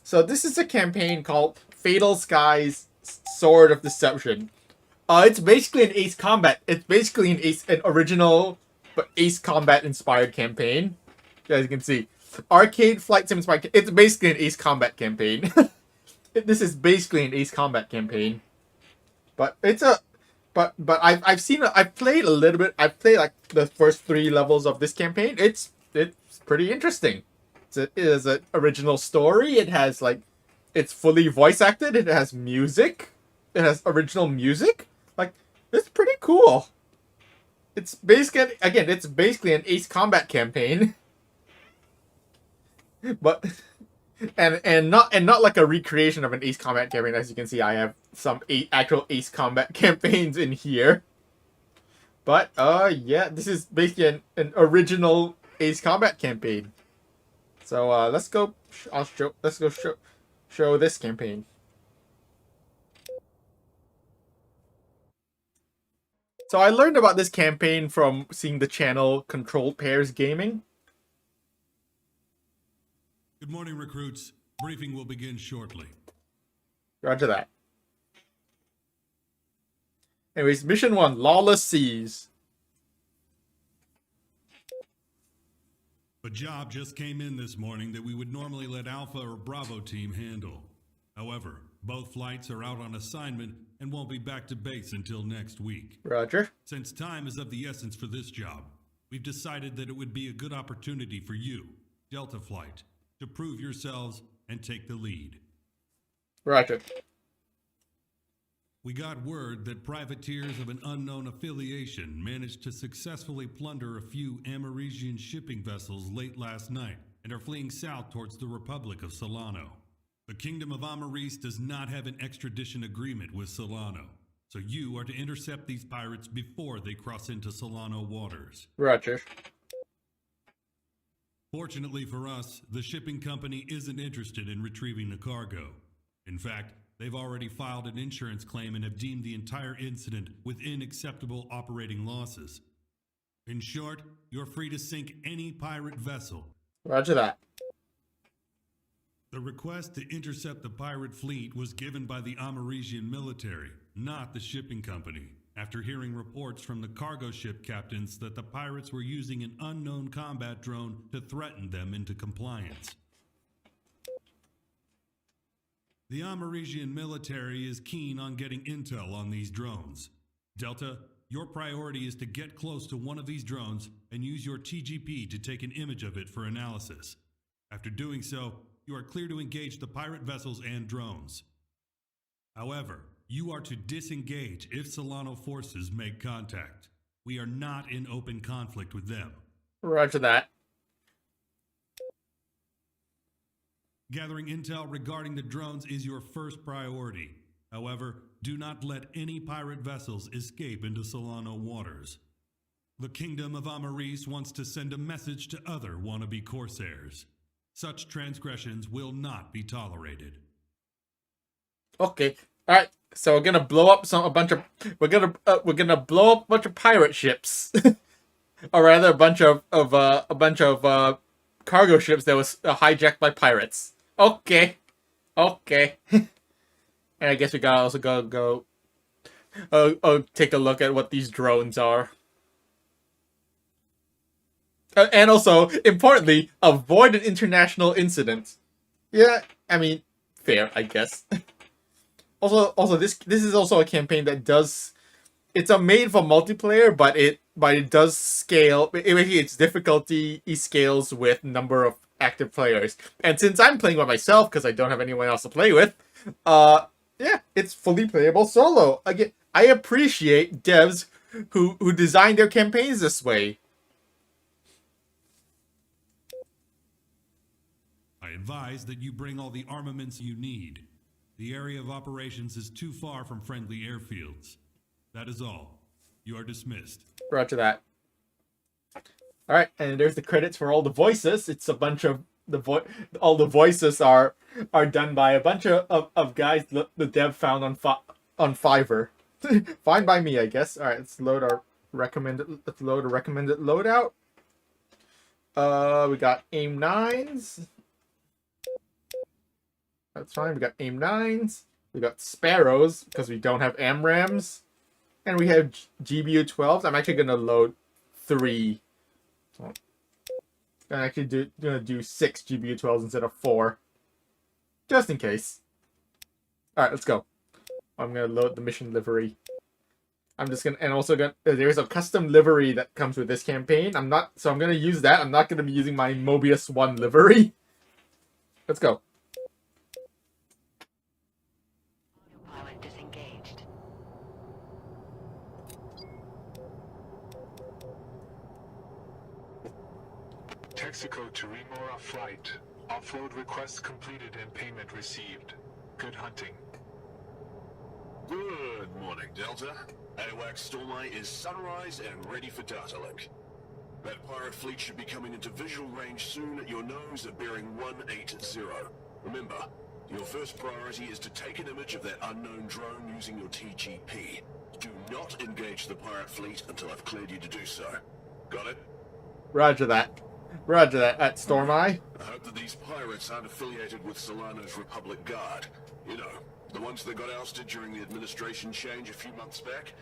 So this is a campaign called Fatal Skies Sword of Deception. It's basically an Ace Combat. It's basically an original, but Ace Combat inspired campaign. As you can see, arcade flight sim inspired. It's basically an Ace Combat campaign. This is basically an Ace Combat campaign, but it's a, but I've seen I've played a little bit. I've played like the first 3 levels of this campaign. It's pretty interesting. It is an original story. It has like, it's fully voice acted. It has music. It has original music. Like, it's pretty cool. It's basically, again, it's basically an Ace Combat campaign, but and not like a recreation of an Ace Combat campaign. As you can see, I have some actual Ace Combat campaigns in here. But yeah, this is basically an original Ace Combat campaign. So let's go. Let's go show this campaign. So I learned about this campaign from seeing the channel Controlled Pairs Gaming. Good morning, recruits. Briefing will begin shortly. Roger that. Anyways, mission 1, Lawless Seas. A job just came in this morning that we would normally let Alpha or Bravo team handle. However, both flights are out on assignment and won't be back to base until next week. Roger. Since time is of the essence for this job, we've decided that it would be a good opportunity for you, Delta Flight, to prove yourselves and take the lead. Roger. We got word that privateers of an unknown affiliation managed to successfully plunder a few Amaresian shipping vessels late last night and are fleeing south towards the Republic of Solano. The Kingdom of Amaris does not have an extradition agreement with Solano, so you are to intercept these pirates before they cross into Solano waters. Roger. Fortunately for us, the shipping company isn't interested in retrieving the cargo. In fact, they've already filed an insurance claim and have deemed the entire incident within acceptable operating losses. In short, you're free to sink any pirate vessel. Roger that. The request to intercept the pirate fleet was given by the Amaresian military, not the shipping company, after hearing reports from the cargo ship captains that the pirates were using an unknown combat drone to threaten them into compliance. The Amaresian military is keen on getting intel on these drones. Delta, your priority is to get close to one of these drones and use your TGP to take an image of it for analysis. After doing so, you are clear to engage the pirate vessels and drones. However, you are to disengage if Solano forces make contact. We are not in open conflict with them. Roger that. Gathering intel regarding the drones is your first priority. However, do not let any pirate vessels escape into Solano waters. The Kingdom of Amaris wants to send a message to other wannabe corsairs. Such transgressions will not be tolerated. Okay. All right. So we're gonna blow up we're gonna blow up a bunch of pirate ships, or rather a bunch of cargo ships that was hijacked by pirates. Okay. Okay. And I guess we gotta also go take a look at what these drones are. And also, importantly, avoid an international incident. Yeah, I mean, fair, I guess. Also, this is also a campaign that does. It's a made for multiplayer, but it does scale. Its difficulty scales with number of active players. And since I'm playing by myself because I don't have anyone else to play with, yeah, it's fully playable solo. Again, I appreciate devs who design their campaigns this way. I advise that you bring all the armaments you need. The area of operations is too far from friendly airfields. That is all. You are dismissed. Roger that. All right, and there's the credits for all the voices. It's a bunch of all the voices are done by a bunch of guys the dev found on Fiverr. Fine by me, I guess. All right, let's load our recommended. Let's load a recommended loadout. We got AIM 9s. That's fine. We got AIM 9s. We got Sparrows because we don't have AMRAMs. And we have GBU 12s. I'm actually gonna load 3. So I'm actually gonna do 6 GBU 12s instead of 4. Just in case. Alright, let's go. I'm gonna load the mission livery. I'm just gonna, and also gonna, there's a custom livery that comes with this campaign. I'm gonna use that. I'm not gonna be using my Mobius 1 livery. Let's go. Autopilot disengaged. Texaco to Remora flight. Offload request completed and payment received. Good hunting. Good morning, Delta. AWACS Stormlight is sunrise and ready for data link. That pirate fleet should be coming into visual range soon at your nose at bearing 180. Remember, your first priority is to take an image of that unknown drone using your TGP. Do not engage the pirate fleet until I've cleared you to do so. Got it? Roger that. Roger that. At Storm Eye. I hope that these pirates aren't affiliated with Solano's Republic Guard. You know, the ones that got ousted during the administration change a few months back.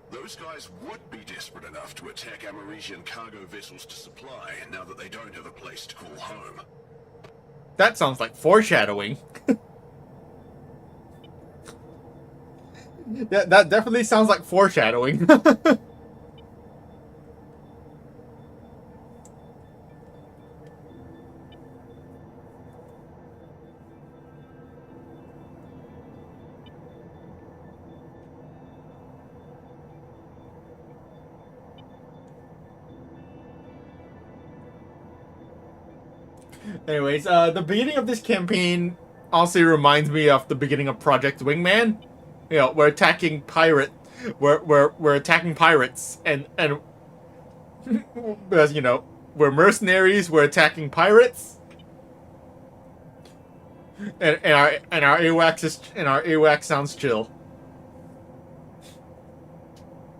Those guys would be desperate enough to attack Amarisian cargo vessels to supply now that they don't have a place to call home. That sounds like foreshadowing. Yeah, that definitely sounds like foreshadowing. Anyways, the beginning of this campaign honestly reminds me of the beginning of Project Wingman. You know, we're attacking we're attacking pirates, and as you know, we're mercenaries. We're attacking pirates, and our AWACS sounds chill.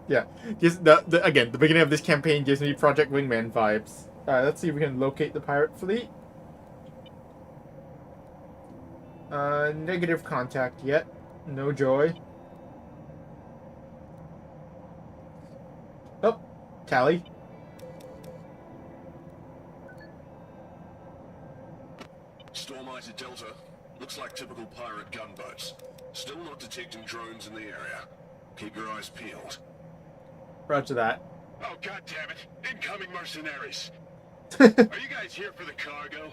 Yeah, just again, the beginning of this campaign gives me Project Wingman vibes. Alright, let's see if we can locate the pirate fleet. Negative contact yet. No joy. Oh, tally. Stormlight to Delta. Looks like typical pirate gunboats. Still not detecting drones in the area. Keep your eyes peeled. Roger that. Oh, God damn it! Incoming mercenaries! Are you guys here for the cargo?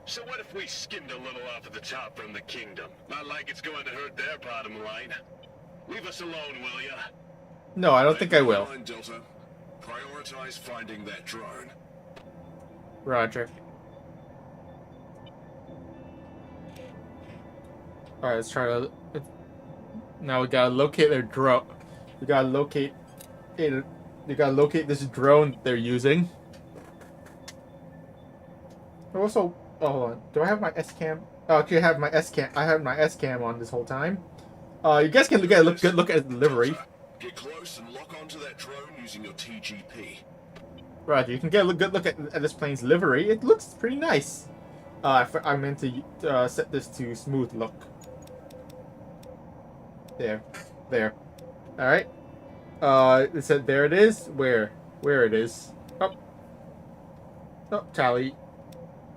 So what if we skimmed a little off at the top from the kingdom? Not like it's going to hurt their bottom line. Leave us alone, will ya? No, I don't think I will. Delta. Prioritize finding that drone. Roger. Alright, let's try to... Now we gotta locate their drone. We gotta locate it. We gotta locate this drone they're using. Also, oh, hold on. Do I have my S-cam? Oh, okay, I have my S-cam. I have my S-cam on this whole time. You guys can look at the livery. Get close and lock onto that drone using your TGP. Roger, you can get a good look at this plane's livery. It looks pretty nice. I meant to set this to smooth look. There. Alright. It said there it is. Where it is. Oh, tally.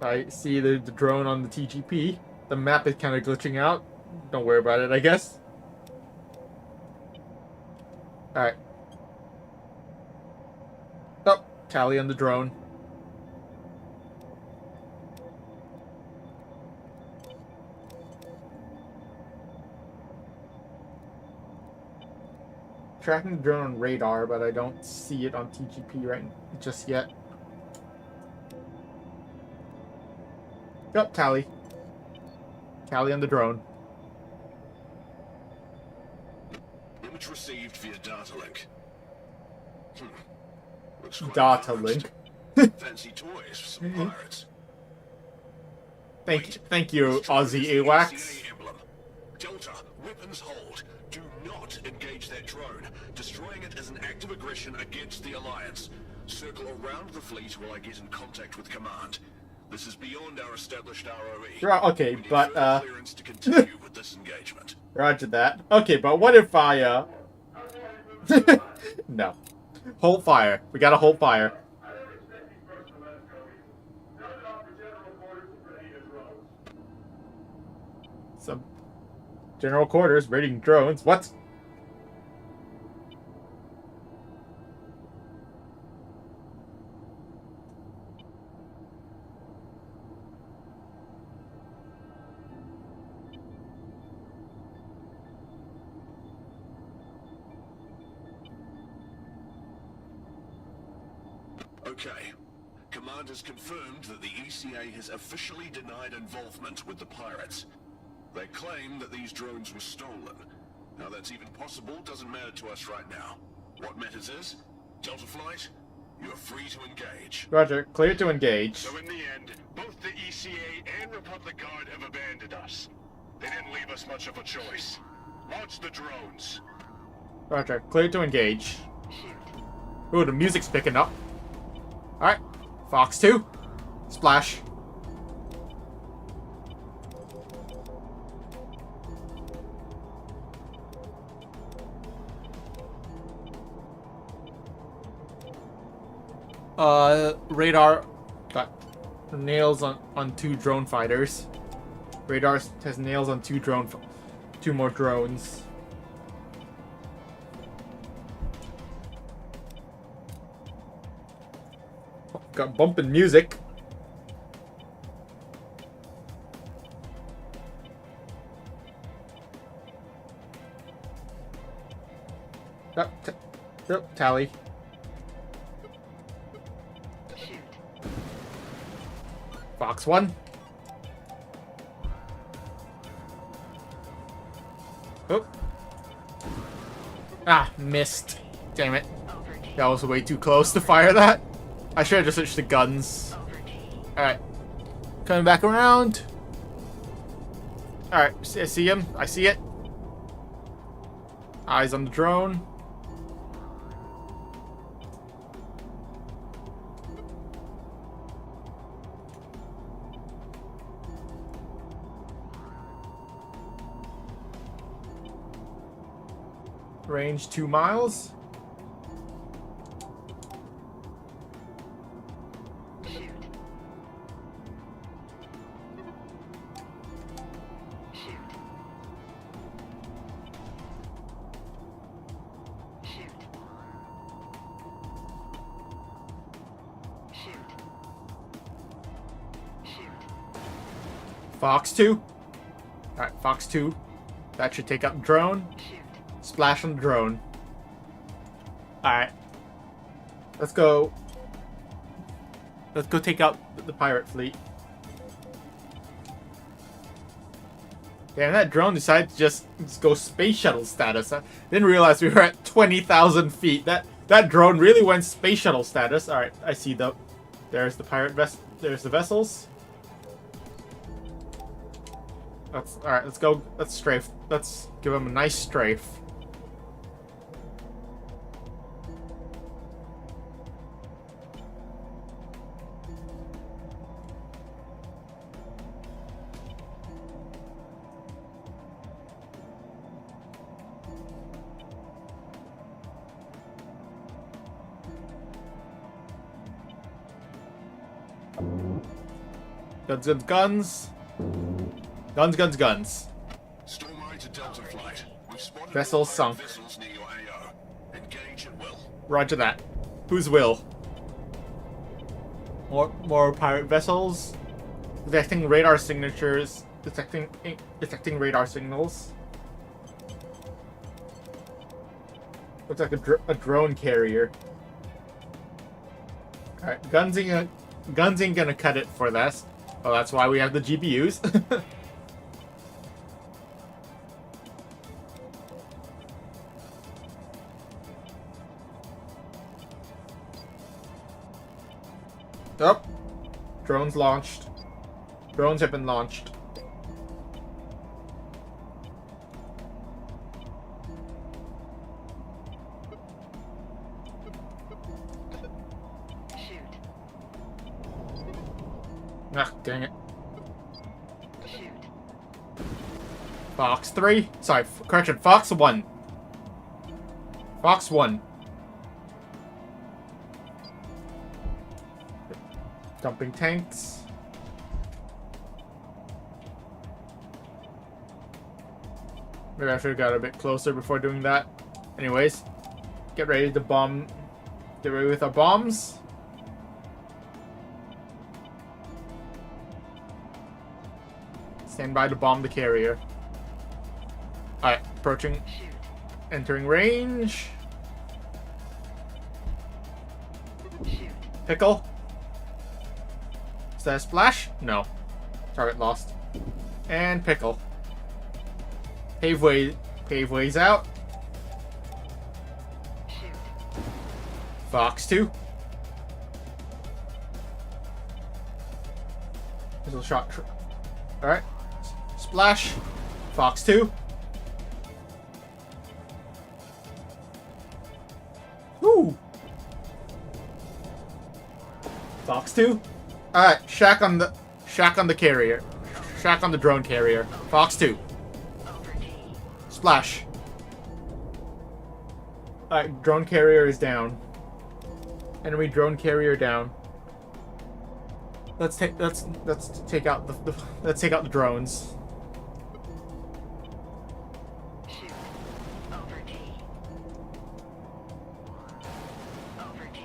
I see the drone on the TGP. The map is kind of glitching out. Don't worry about it, I guess. Alright. Oh, tally on the drone. Tracking the drone on radar, but I don't see it on TGP right just yet. Yep, tally. Tally on the drone. Image received via data link. Looks quite Data advanced. link. Fancy toys for some pirates. Thank you, Aussie AWACS. CIA emblem. Delta, weapons hold. Do not engage that drone. Destroying it is an act of aggression against the Alliance. Circle around the fleet while I get in contact with command. This is beyond our established ROE. Right, okay, We need but further clearance to continue with this engagement. Roger that. Okay, but what if I no. Hold fire. We gotta hold fire. Some general quarters raiding drones. What? Okay. Command has confirmed that the ECA has officially denied involvement with the pirates. They claim that these drones were stolen. How that's even possible doesn't matter to us right now. What matters is, Delta Flight, you're free to engage. Roger. Clear to engage. So in the end, both the ECA and Republic Guard have abandoned us. They didn't leave us much of a choice. Launch the drones. Roger. Clear to engage. Ooh, the music's picking up. Alright. Fox 2. Splash. Radar got nails on 2 drone fighters. Radar has nails on 2 more drones. Got bumping music. Tally. Fox 1. Oh. Ah, missed. Damn it. That was way too close to fire that. I should have just switched to guns. Alright. Coming back around. Alright, I see him. I see it. Eyes on the drone. Range 2 miles. Fox 2. Alright, Fox 2. That should take out the drone. Splash on the drone. Alright. Let's go. Let's go take out the pirate fleet. Damn, that drone decided to just go space shuttle status. I didn't realize we were at 20,000 feet. That drone really went space shuttle status. Alright, I see the... There's the pirate there's the vessels. Alright, let's go. Let's strafe. Let's give him a nice strafe. Guns, guns, guns. Guns, guns, guns. Stormray to Delta Flight. We've spotted Vessel more sunk. vessels near your AO. Engage at will. Roger that. Whose will? More pirate vessels. Detecting radar signatures. Detecting radar signals. Looks like a drone carrier. Alright, guns ain't gonna cut it for this. Well, that's why we have the GPUs. Oh, drones launched. Drones have been launched. Ah, dang it. Shoot. Fox 3. Sorry, correction. Fox 1. Fox 1. Dumping tanks. Maybe I should have got a bit closer before doing that. Anyways, get ready to bomb. Get ready with our bombs. Stand by to bomb the carrier. Alright, approaching. Shoot. Entering range. Shoot. Pickle. Is that a splash? No. Target lost. And pickle. Pave ways out. Shoot. Fox 2. Missile shot. Alright. Splash. Fox 2. Woo! Fox 2. Alright, shack on the carrier. Shack on the drone carrier. Fox 2. Over T. Splash. Alright, drone carrier is down. Enemy drone carrier down. Let's take out the drones. Shoot. Over T. Over T.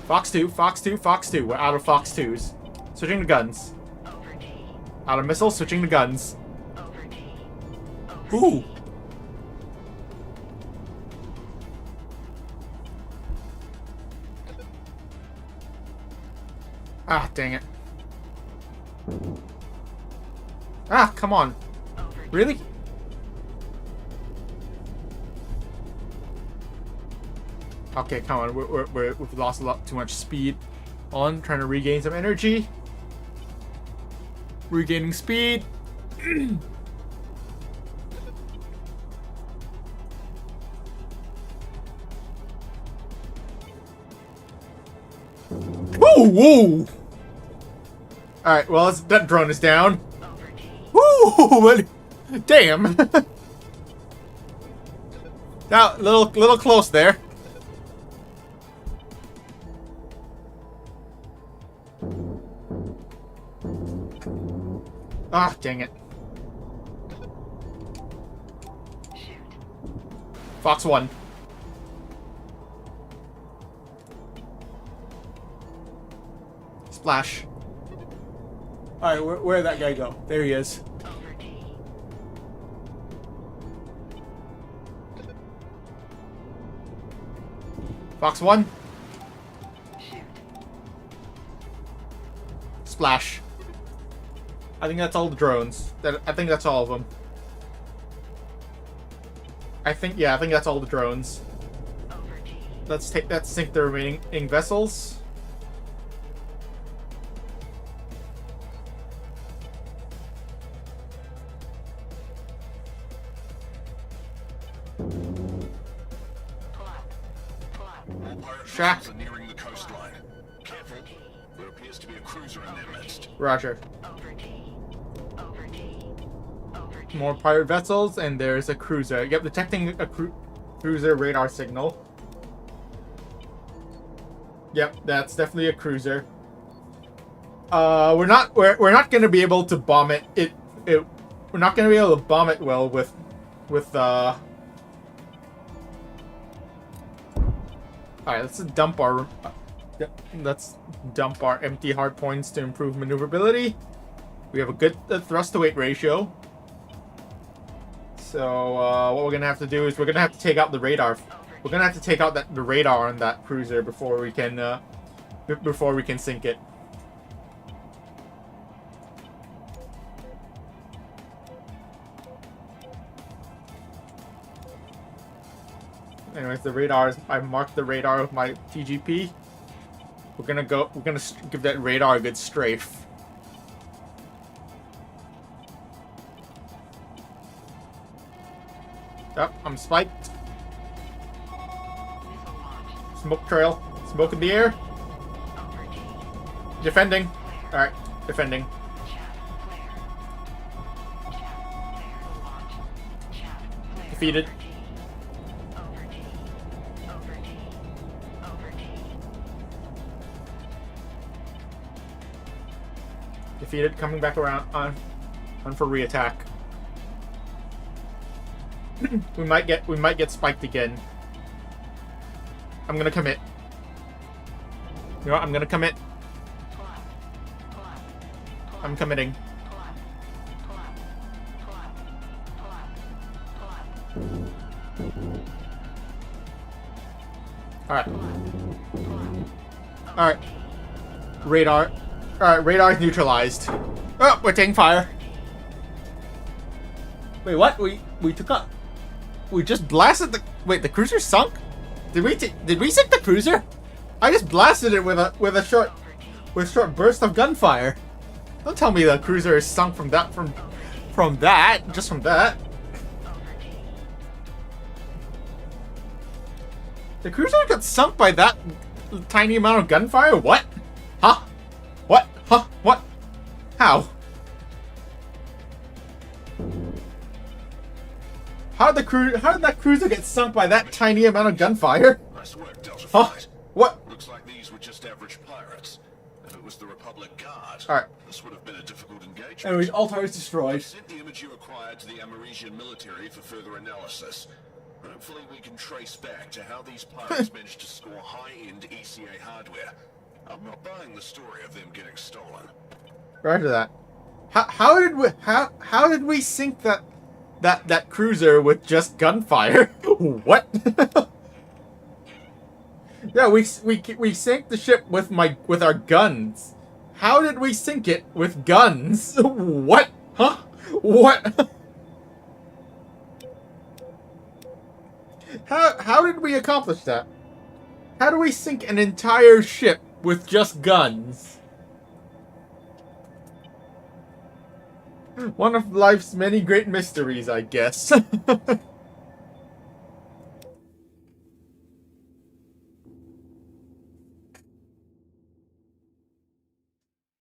Fox 2, Fox 2, Fox 2. We're out of Fox 2s. Switching to guns. Over T. Out of missiles, switching to guns. Over T. Over Ooh. T. Ah, dang it. Ah, come on. Over T. Really? Okay, come on. We've lost a lot too much speed. On, trying to regain some energy. Regaining speed. Woo! Woo! Alright, well, that drone is down. Over T. Woo! But, damn. Now, little close there. Ah, dang it. Shoot. Fox 1. Splash. Alright, where'd that guy go? There he is. Over T. Fox 1. Shoot. Splash. I think that's all the drones. I think that's all of them. I think that's all the drones. Over T. Let's sink the remaining vessels. All pirate Shack. vessels are nearing the coastline. Careful. There appears to be a cruiser in their midst. Roger. Over T. Over T. Over T. More pirate vessels, and there's a cruiser. Yep, detecting a cruiser radar signal. Yep, that's definitely a cruiser. We're not gonna be able to bomb it. We're not gonna be able to bomb it well with Alright, let's dump our empty hard points to improve maneuverability. We have a good thrust to weight ratio. So what we're gonna have to do is we're gonna have to take out the radar. We're gonna have to take out the radar on that cruiser before we can sink it. Anyways, the radar is. I marked the radar with my TGP. We're gonna give that radar a good strafe. Yep, I'm spiked. Missile launch. Smoke trail. Smoke in the air. Over T. Defending. Clear. Alright, defending. Defeated. Defeated, coming back around on for reattack. we might get spiked again. I'm gonna commit. You know what? I'm gonna commit. I'm committing. Alright. Alright. Radar. Alright, radar's neutralized. Oh, we're taking fire. Wait, what? We took up. We just blasted the. Wait, the cruiser sunk? Did we sink the cruiser? I just blasted it with a short burst of gunfire. Don't tell me the cruiser is sunk from that just from that. The cruiser got sunk by that tiny amount of gunfire? What? Huh? What? Huh? What? How? How did that cruiser get sunk by that tiny amount of gunfire? Nice work, Delta Huh? Flight. What? Looks like these were just average pirates. If it was the Republic Guard, Alright. this would have been a difficult engagement. Anyways, Altar is destroyed. Sent the image you acquired to the Ameresian military for further analysis. Hopefully we can trace back to how these pirates managed to score high-end ECA hardware. I'm not buying the story of them getting stolen. Right to that. How did we sink that cruiser with just gunfire? What? Yeah, we sank the ship with our guns. How did we sink it with guns? What? Huh? What? How did we accomplish that? How do we sink an entire ship with just guns? One of life's many great mysteries, I guess.